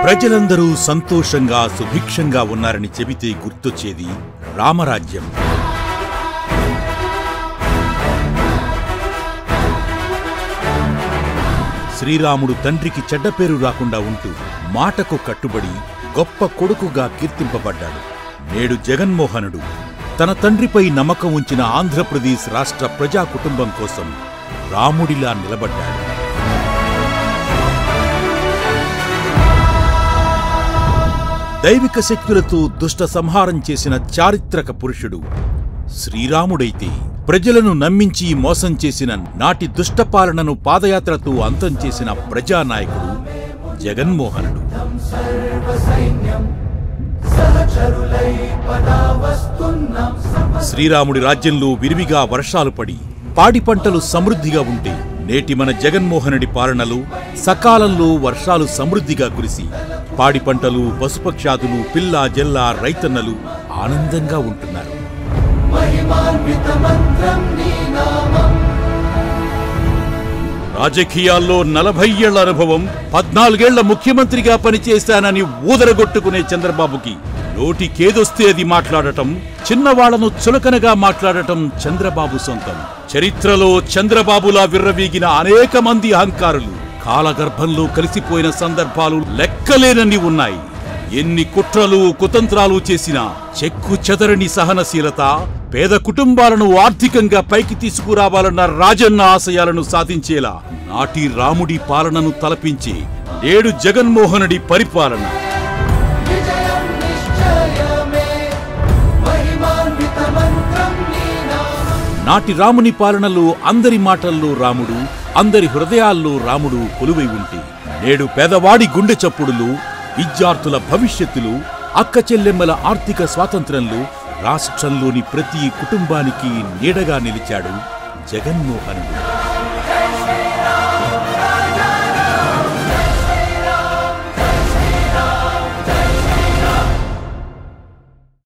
ప్రజలందరూ సంతోషంగా సుభిక్షంగా ఉన్నారని చెబితే గుర్తొచ్చేది రామరాజ్యం. శ్రీరాముడు తండ్రికి చెడ్డ పేరు రాకుండా ఉంటూ మాటకు కట్టుబడి గొప్ప కొడుకుగా కీర్తింపబడ్డాడు. నేడు జగన్మోహనుడు తన తండ్రిపై నమ్మకం ఉంచిన ఆంధ్రప్రదేశ్ రాష్ట్ర ప్రజా కుటుంబం కోసం రాముడిలా నిలబడ్డాడు. దైవిక శక్తులతో దుష్ట సంహారం చేసిన చారిత్రక పురుషుడు శ్రీరాముడైతే, ప్రజలను నమ్మించి మోసం చేసిన నాటి దుష్టపాలనను పాదయాత్రతో అంతం చేసిన ప్రజానాయకుడు జగన్మోహనుడు. శ్రీరాముడి రాజ్యంలో విరివిగా వర్షాలు పడి పాడి పంటలు సమృద్ధిగా ఉంటే, నేటి మన జగన్మోహనుడి పాలనలో సకాలంలో వర్షాలు సమృద్ధిగా కురిసి పాడి పంటలు, పశుపక్షాదులు, పిల్లా జల్లా రైతన్నలు ఆనందంగా ఉంటున్నారు. రాజకీయాల్లో 40 ఏళ్ల అనుభవం, 14 ఏళ్ల ముఖ్యమంత్రిగా పనిచేశానని ఊదరగొట్టుకునే చంద్రబాబుకి నోటికేదొస్తే అది మాట్లాడటం, చిన్నవాళ్లను చులకనగా మాట్లాడటం చంద్రబాబు సొంతం. చరిత్రలో చంద్రబాబులా విర్రవీగిన అనేక మంది అహంకారులు కాలగర్భంలో కలిసిపోయిన సందర్భాలు లెక్కలేనన్ని ఉన్నాయి. ఎన్ని కుట్రలు కుతంత్రాలు చేసినా చెక్కు చెదరని సహనశీలత, పేద కుటుంబాలను ఆర్థికంగా పైకి తీసుకురావాలన్న రాజన్న ఆశయాలను సాధించేలా నాటి రాముడి పాలనను తలపించి నేడు జగన్మోహనుడి పరిపాలన. నాటి రాముని పాలనలో అందరి మాటల్లో రాముడు, అందరి హృదయాల్లో రాముడు కొలువై ఉంటే, నేడు పేదవాడి గుండె చప్పుడులు, విద్యార్థుల భవిష్యత్తులు, అక్క చెల్లెమ్మల ఆర్థిక స్వాతంత్రంలో రాష్ట్రంలోని ప్రతి కుటుంబానికి నీడగా నిలిచాడు జగన్మోహనుడు.